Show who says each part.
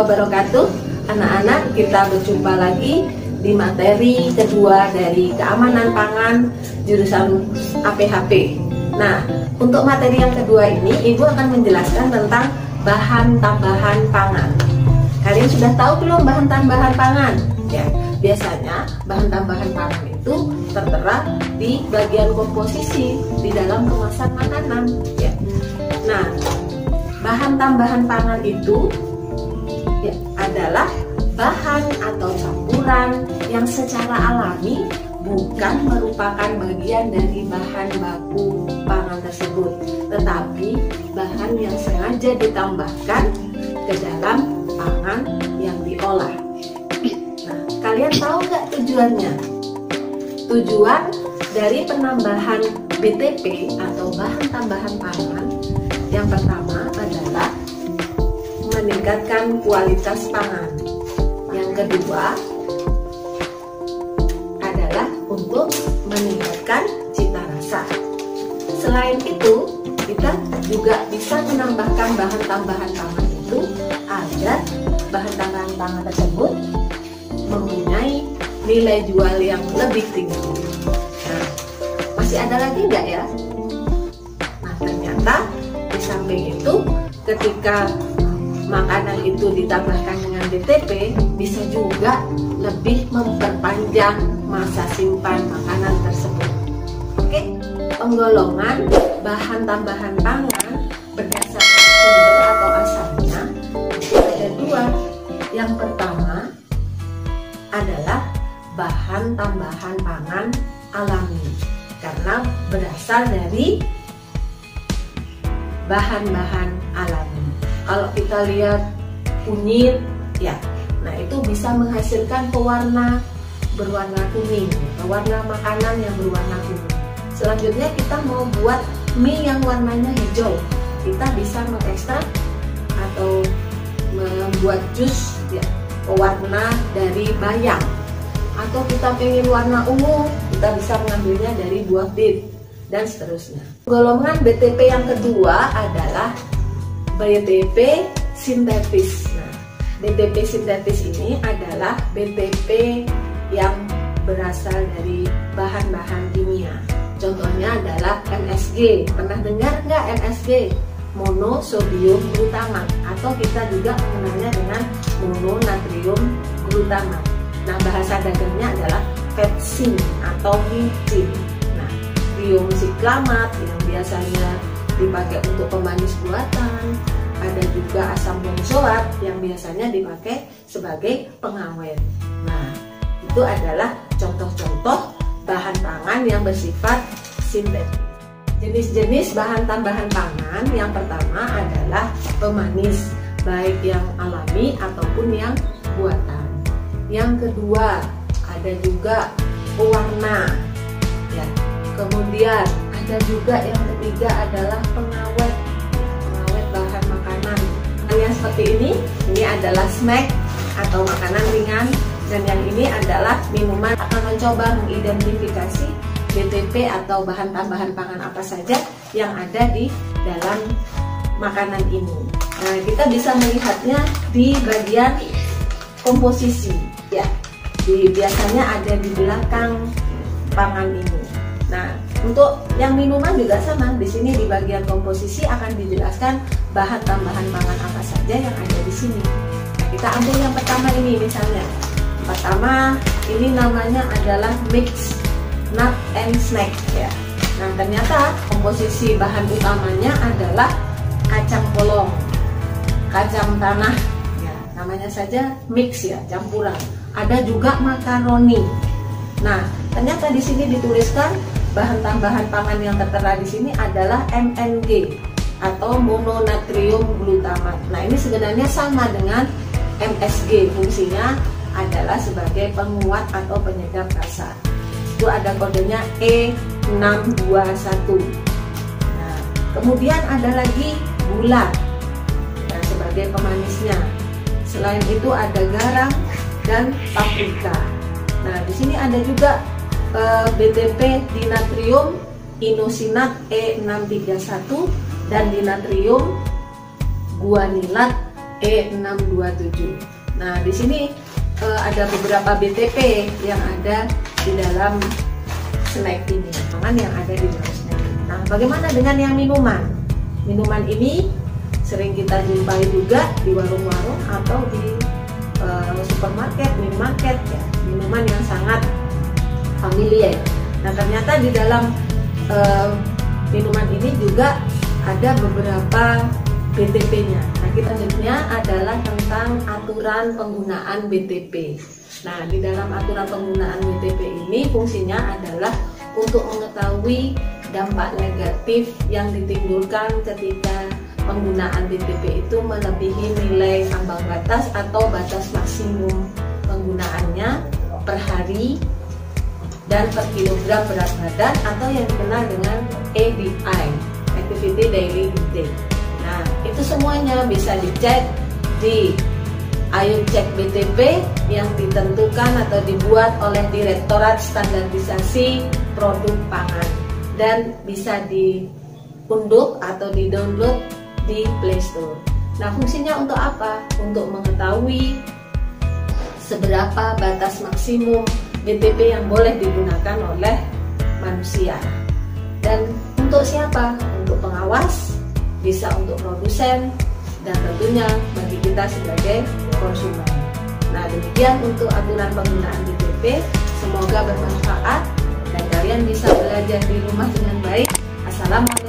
Speaker 1: wabarakatuh. Anak-anak, kita berjumpa lagi di materi kedua dari keamanan pangan jurusan APHP. Nah, untuk materi yang kedua ini, Ibu akan menjelaskan tentang bahan tambahan pangan. Kalian sudah tahu belum bahan tambahan pangan? Ya, biasanya bahan tambahan pangan itu tertera di bagian komposisi di dalam kemasan makanan. Ya. Nah, bahan tambahan pangan itu ya, adalah bahan atau campuran yang secara alami bukan merupakan bagian dari bahan baku pangan tersebut, tetapi bahan yang sengaja ditambahkan ke dalam pangan yang diolah. Nah, kalian tahu nggak tujuannya? Tujuan dari penambahan BTP atau bahan tambahan pangan yang pertama adalah meningkatkan kualitas pangan. Yang kedua adalah untuk meningkatkan cita rasa. Selain itu, kita juga bisa menambahkan bahan tambahan pangan itu agar bahan tambahan pangan tersebut mempunyai nilai jual yang lebih tinggi. Nah, masih ada lagi nggak ya? Nah, ternyata di samping itu ketika makanan itu ditambahkan dengan BTP bisa juga lebih memperpanjang masa simpan makanan tersebut. Oke, penggolongan bahan tambahan pangan berdasarkan sumber atau asalnya itu ada dua. Yang pertama adalah bahan tambahan pangan alami karena berasal dari bahan-bahan alami. Kalau kita lihat kunyit, ya, nah itu bisa menghasilkan pewarna berwarna kuning, pewarna makanan yang berwarna kuning. Selanjutnya kita mau buat mie yang warnanya hijau, kita bisa mengekstrak atau membuat jus, ya, pewarna dari bayam. Atau kita pengen warna ungu, kita bisa mengambilnya dari buah bit dan seterusnya. Golongan BTP yang kedua adalah BTP sintetis. Nah, BTP sintetis ini adalah BTP yang berasal dari bahan-bahan kimia. Contohnya adalah MSG. Pernah dengar nggak MSG? Monosodium glutamat, atau kita juga mengenalnya dengan mononatrium glutamat. Nah, bahasa dagangnya adalah petsin atau micin. Nah, triumsiklamat yang biasanya dipakai untuk pemanis buatan, ada juga asam benzoat yang biasanya dipakai sebagai pengawet. Nah, itu adalah contoh-contoh bahan pangan yang bersifat sintetis. Jenis-jenis bahan tambahan pangan yang pertama adalah pemanis, baik yang alami ataupun yang buatan. Yang kedua ada juga pewarna, ya. Kemudian ada juga yang ketiga adalah pengawet bahan makanan. Yang seperti ini adalah snack atau makanan ringan, dan yang ini adalah minuman. Akan mencoba mengidentifikasi BTP atau bahan tambahan pangan apa saja yang ada di dalam makanan ini. Nah, kita bisa melihatnya di bagian komposisi, ya. Biasanya ada di belakang pangan ini. Nah, untuk yang minuman juga sama. Di sini di bagian komposisi akan dijelaskan bahan tambahan pangan apa saja yang ada di sini. Nah, kita ambil yang pertama ini misalnya. Pertama, ini namanya adalah mix nut and snack, ya. Nah, ternyata komposisi bahan utamanya adalah kacang polong, kacang tanah, ya. Namanya saja mix, ya, campuran. Ada juga makaroni. Nah, ternyata di sini dituliskan bahan tambahan pangan yang tertera di sini adalah MNG atau mononatrium glutamat. Nah, ini sebenarnya sama dengan MSG, fungsinya adalah sebagai penguat atau penyedap rasa. Itu ada kodenya E621. Nah, kemudian ada lagi gula, nah, sebagai pemanisnya. Selain itu ada garam dan paprika. Nah, di sini ada juga BTP dinatrium inosinat E631 dan dinatrium guanilat E627. Nah, di sini ada beberapa BTP yang ada di dalam snack ini, pangan yang ada di dalam snack ini. Nah, bagaimana dengan yang minuman? Minuman ini sering kita jumpai juga di warung-warung atau di supermarket, minimarket ya, minuman yang sangat familiar. Nah, ternyata di dalam minuman ini juga ada beberapa BTP-nya. Nah, kita selanjutnya adalah tentang aturan penggunaan BTP. Nah, di dalam aturan penggunaan BTP ini fungsinya adalah untuk mengetahui dampak negatif yang ditimbulkan ketika penggunaan BTP itu melebihi nilai ambang batas atau batas maksimum penggunaannya per hari dan per kilogram berat badan atau yang dikenal dengan ADI, Activity Daily Intake. Nah, itu semuanya bisa dicek di Ayo Cek BTP yang ditentukan atau dibuat oleh Direktorat Standarisasi Produk Pangan dan bisa diunduh atau di-download di Play Store. Nah, fungsinya untuk apa? Untuk mengetahui seberapa batas maksimum BTP yang boleh digunakan oleh manusia. Dan untuk siapa? Untuk pengawas, bisa untuk produsen, dan tentunya bagi kita sebagai konsumen. Nah, demikian untuk aturan penggunaan BTP. Semoga bermanfaat dan kalian bisa belajar di rumah dengan baik. Assalamualaikum.